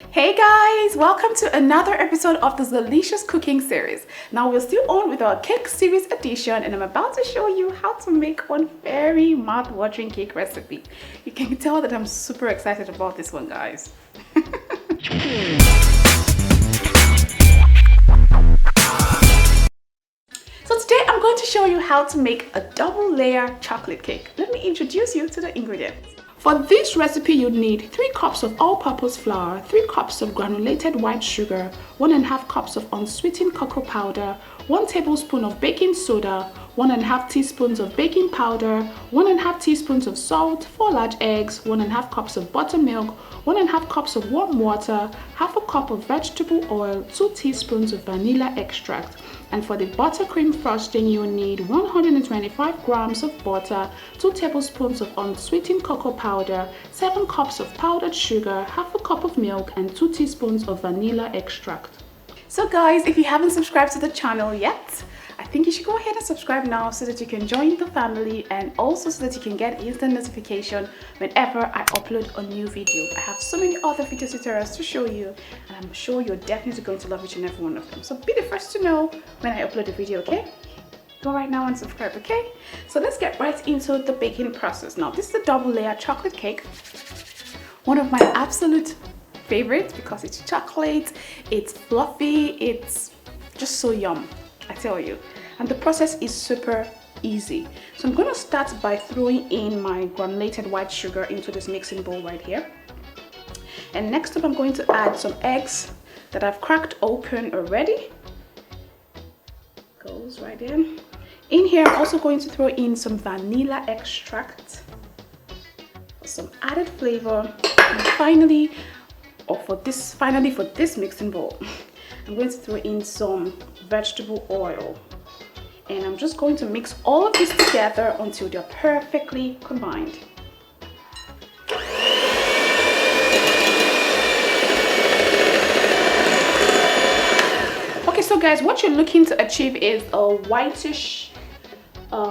Hey guys, welcome to another episode of the Zeelicious cooking series. Now we're still on with our cake series edition, and I'm about to show you how to make one very mouth-watering cake recipe. You can tell that I'm super excited about this one, guys. So today I'm going to show you how to make a double layer chocolate cake. Let me introduce you to the ingredients. For this recipe, you need 3 cups of all-purpose flour, 3 cups of granulated white sugar, 1½ cups of unsweetened cocoa powder, 1 tablespoon of baking soda, 1½ teaspoons of baking powder, 1½ teaspoons of salt, 4 large eggs, 1½ cups of buttermilk, 1½ cups of warm water, half a cup of vegetable oil, 2 teaspoons of vanilla extract. And for the buttercream frosting, you need 125 grams of butter, 2 tablespoons of unsweetened cocoa powder, 7 cups of powdered sugar, half a cup of milk, and 2 teaspoons of vanilla extract. So guys, if you haven't subscribed to the channel yet, I think you should go ahead and subscribe now so that you can join the family, and also so that you can get instant notification whenever I upload a new video. I have so many other video tutorials to show you, and I'm sure you're definitely going to love each and every one of them. So be the first to know when I upload a video, okay? Go right now and subscribe, okay? So let's get right into the baking process. Now, this is a double layer chocolate cake. One of my absolute favorites because it's chocolate, it's fluffy, it's just so yum, I tell you. And the process is super easy. So I'm going to start by throwing in my granulated white sugar into this mixing bowl right here. And next up, I'm going to add some eggs that I've cracked open already. Goes right in. In here, I'm also going to throw in some vanilla extract for some added flavor. And finally, for this mixing bowl, I'm going to throw in some vegetable oil. And I'm just going to mix all of this together until they're perfectly combined. Okay, so guys, what you're looking to achieve is a whitish,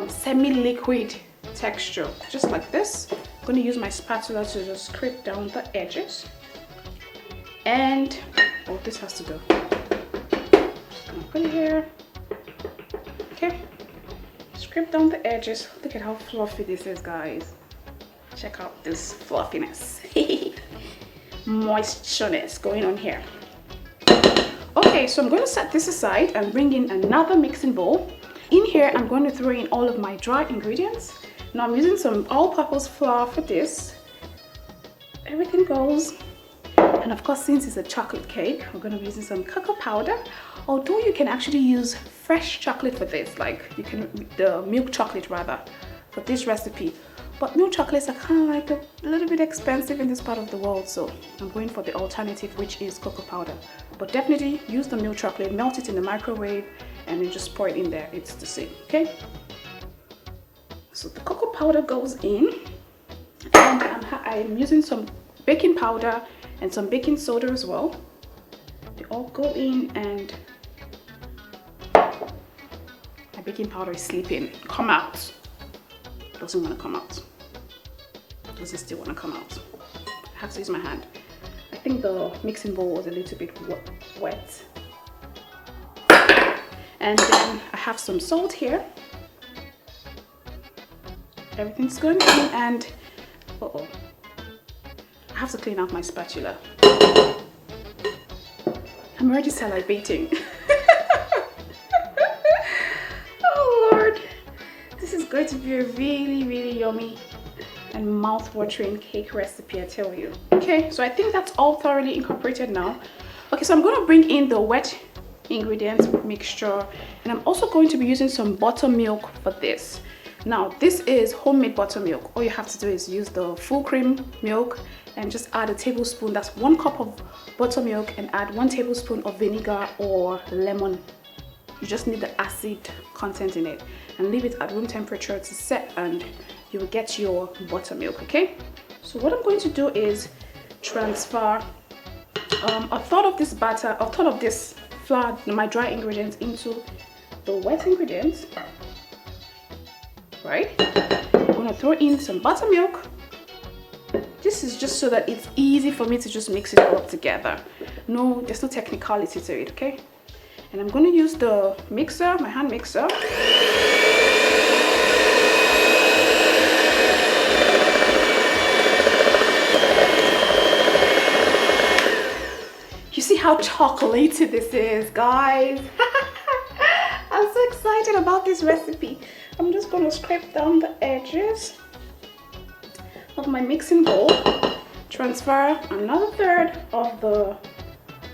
semi-liquid texture, just like this. I'm going to use my spatula to just scrape down the edges. And, oh, this has to go. I'm put it here. Okay. Scrape down the edges. Look at how fluffy this is, guys. Check out this fluffiness. Moistureness going on here. Okay, so I'm going to set this aside and bring in another mixing bowl. In here, I'm going to throw in all of my dry ingredients. Now I'm using some all-purpose flour for this. Everything goes. And of course, since it's a chocolate cake, we're going to be using some cocoa powder. Although you can actually use fresh chocolate for this, like you can, the milk chocolate rather, for this recipe. But milk chocolates are kind of like a little bit expensive in this part of the world, so I'm going for the alternative, which is cocoa powder. But definitely use the milk chocolate, melt it in the microwave, and then just pour it in there. It's the same, okay? So the cocoa powder goes in, and I'm using some baking powder and some baking soda as well. They all go in, and my baking powder is sleeping. Come out. Doesn't want to come out. Doesn't still want to come out. I have to use my hand. I think the mixing bowl was a little bit wet. And then I have some salt here. Everything's going in, and uh-oh, I have to clean out my spatula. I'm already salivating. Oh Lord, this is going to be a really yummy and mouth-watering cake recipe, I tell you. Okay, so I think that's all thoroughly incorporated now. Okay, so I'm going to bring in the wet ingredients mixture, and I'm also going to be using some buttermilk for this. Now, this is homemade buttermilk. All you have to do is use the full cream milk and just add a tablespoon, that's 1 cup of buttermilk, and add 1 tablespoon of vinegar or lemon. You just need the acid content in it, and leave it at room temperature to set, and you will get your buttermilk, okay? So what I'm going to do is transfer a third of this batter, a third of this flour, my dry ingredients, into the wet ingredients, right? I'm going to throw in some buttermilk. This this is just so that it's easy for me to just mix it all together. No, there's no technicality to it, okay? And I'm going to use the mixer, my hand mixer. You see how chocolatey this is, guys? I'm so excited about this recipe. I'm just going to scrape down the edges of my mixing bowl, transfer another third of the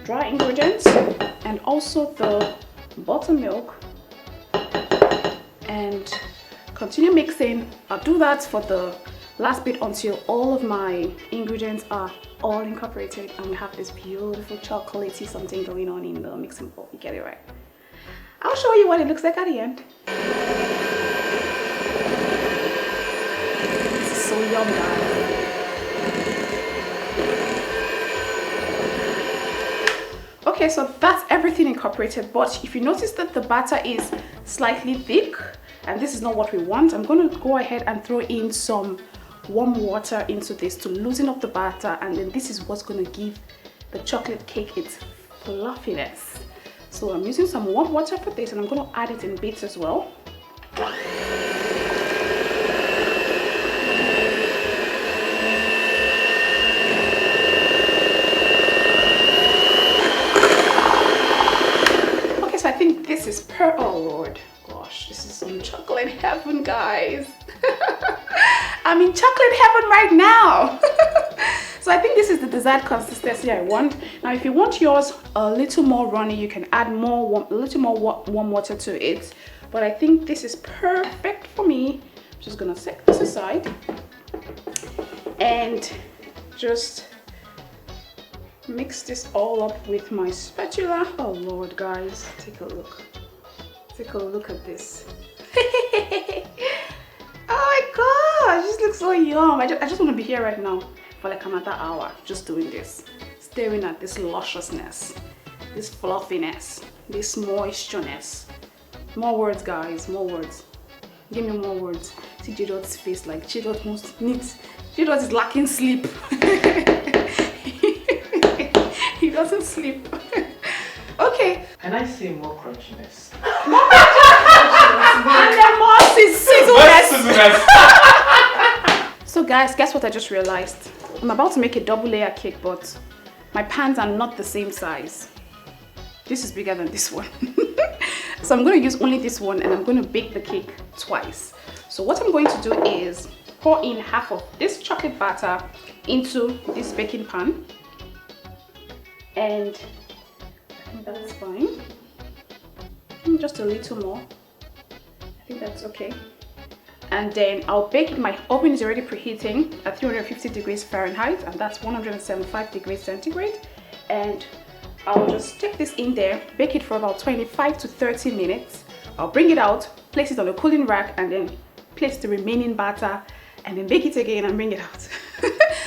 dry ingredients and also the buttermilk, and continue mixing. I'll do that for the last bit until all of my ingredients are all incorporated and we have this beautiful chocolatey something going on in the mixing bowl. You get it right. I'll show you what it looks like at the end. This is so yum, guys. Okay, so that's everything incorporated, but if you notice that the batter is slightly thick and this is not what we want, I'm going to go ahead and throw in some warm water into this to loosen up the batter, and then this is what's going to give the chocolate cake its fluffiness. So I'm using some warm water for this, and I'm going to add it in bits as well. Okay, so I think this is oh Lord, gosh, this is some chocolate heaven, guys. I'm in chocolate heaven right now. So I think this is the desired consistency I want. Now if you want yours a little more runny, you can add a little more warm water to it, but I think this is perfect for me. I'm just gonna set this aside and just mix this all up with my spatula. Oh Lord, guys, take a look at this. Oh my gosh, this looks so yum. I just want to be here right now for like another hour just doing this, staring at this lusciousness, this fluffiness, this moistureness. More words, guys, more words. Give me more words. See Jidot's face, like Jidot needs. Jidot is lacking sleep. He doesn't sleep. Okay. Can I say more crunchiness? And then more sizzleness. So guys, guess what I just realized? I'm about to make a double layer cake, but my pans are not the same size. This is bigger than this one. So I'm going to use only this one, and I'm going to bake the cake twice. So what I'm going to do is pour in half of this chocolate batter into this baking pan, and I think that's fine. Just a little more. I think that's okay. And then I'll bake it. My oven is already preheating at 350 degrees Fahrenheit, and that's 175 degrees centigrade. And I'll just stick this in there, bake it for about 25 to 30 minutes. I'll bring it out, place it on a cooling rack, and then place the remaining batter, and then bake it again and bring it out.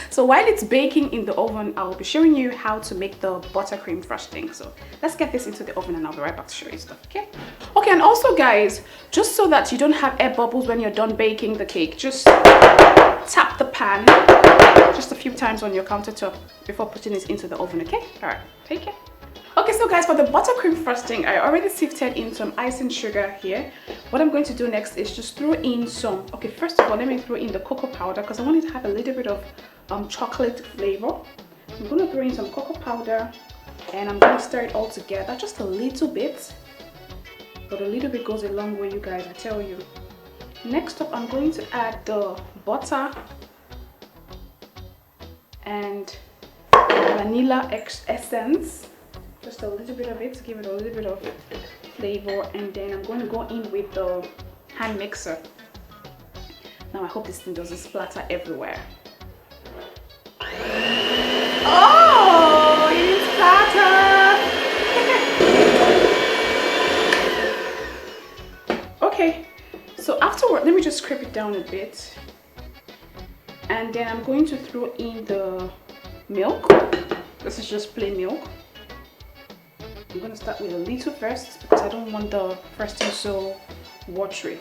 So while it's baking in the oven, I'll be showing you how to make the buttercream frosting. So let's get this into the oven and I'll be right back to show you stuff, okay? Okay, and also guys, just so that you don't have air bubbles when you're done baking the cake, just tap the pan just a few times on your countertop before putting it into the oven, okay? All right, take care. Okay, so guys, for the buttercream frosting, I already sifted in some icing sugar here. What I'm going to do next is just throw in some, okay, first of all, let me throw in the cocoa powder because I want it to have a little bit of chocolate flavor. I'm going to throw in some cocoa powder, and I'm going to stir it all together, just a little bit. But a little bit goes a long way, you guys, I tell you. Next up, I'm going to add the butter and vanilla essence. Just a little bit of it to give it a little bit of flavor, and then I'm going to go in with the hand mixer. Now I hope this thing doesn't splatter everywhere. Oh, it splattered! Okay, so afterward, let me just scrape it down a bit, and then I'm going to throw in the milk. This is just plain milk. I'm going to start with a little first because I don't want the frosting so watery.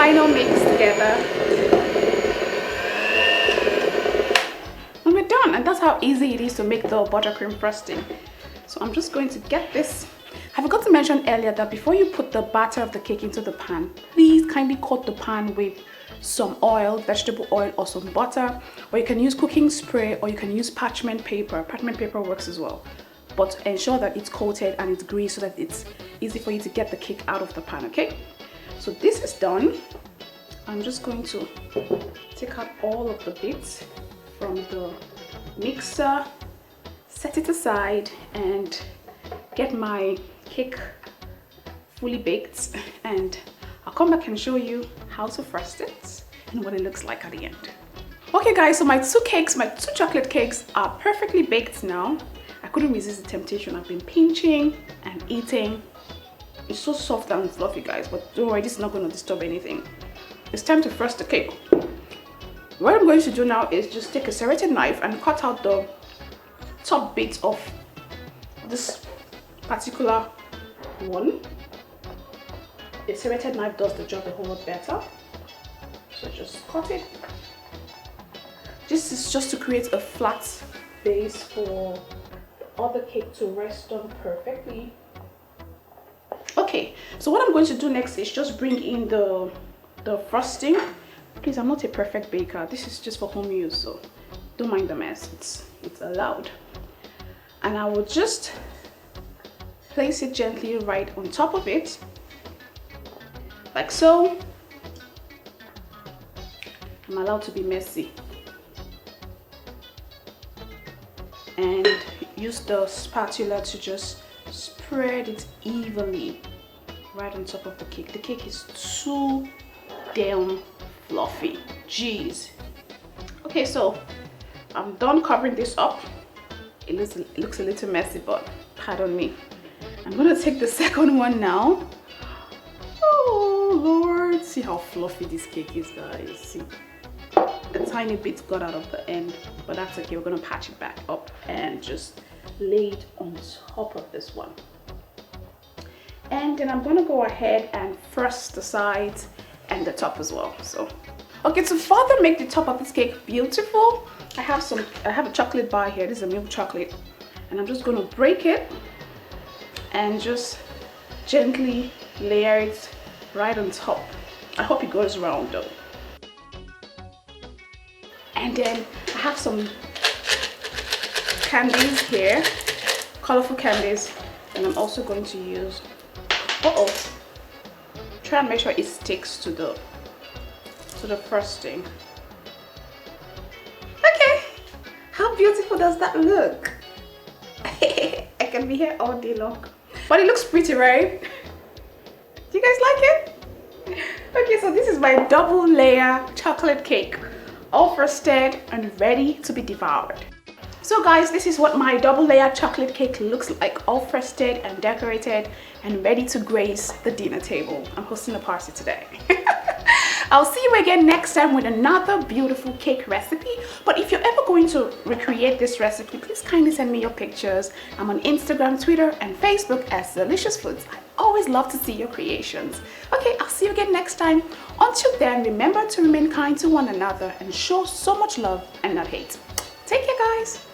final mix together. And we're done. And that's how easy it is to make the buttercream frosting. So I'm just going to get this. I forgot to mention earlier that before you put the batter of the cake into the pan, please kindly coat the pan with some oil, vegetable oil, or some butter, or you can use cooking spray, or you can use parchment paper. Parchment paper works as well, but ensure that it's coated and it's greased so that it's easy for you to get the cake out of the pan. Okay, so this is done. I'm just going to take out all of the bits from the mixer, set it aside, and get my cake fully baked, and I'll come back and show you how to frost it and what it looks like at the end. Okay guys, so my two chocolate cakes are perfectly baked now. I couldn't resist the temptation. I've been pinching and eating. It's so soft and fluffy, guys, but don't worry, this is not going to disturb anything. It's time to frost the cake. What I'm going to do now is just take a serrated knife and cut out the top bit of this particular one. A serrated knife does the job a whole lot better. So just cut it. This is just to create a flat base for the other cake to rest on perfectly. Okay, so what I'm going to do next is just bring in the frosting. Please, I'm not a perfect baker. This is just for home use, so don't mind the mess. It's allowed. And I will just place it gently right on top of it, like so. I'm allowed to be messy. And use the spatula to just spread it evenly right on top of the cake. The cake is too damn fluffy. Jeez. Okay, so I'm done covering this up. It looks a little messy, but pardon me. I'm gonna take the second one now. Oh Lord, see how fluffy this cake is, guys. See, a tiny bit got out of the end, but that's okay. We're gonna patch it back up and just lay it on top of this one. And then I'm gonna go ahead and frost the sides and the top as well. So okay, to further make the top of this cake beautiful, I have a chocolate bar here. This is a milk chocolate, and I'm just gonna break it and just gently layer it right on top. I hope it goes round though. And then I have some candies here, colorful candies, and I'm also going to use, try and make sure it sticks to the frosting. Okay, how beautiful does that look? I can be here all day long, but it looks pretty, right? Do you guys like it? Okay, so this is my double layer chocolate cake, all frosted and ready to be devoured. So guys, this is what my double layer chocolate cake looks like, all frosted and decorated and ready to grace the dinner table. I'm hosting a party today. I'll see you again next time with another beautiful cake recipe. But if you're ever going to recreate this recipe, please kindly send me your pictures. I'm on Instagram, Twitter, and Facebook as zeelicioussfoods. I always love to see your creations. Okay, I'll see you again next time. Until then, remember to remain kind to one another and show so much love and not hate. Take care, guys.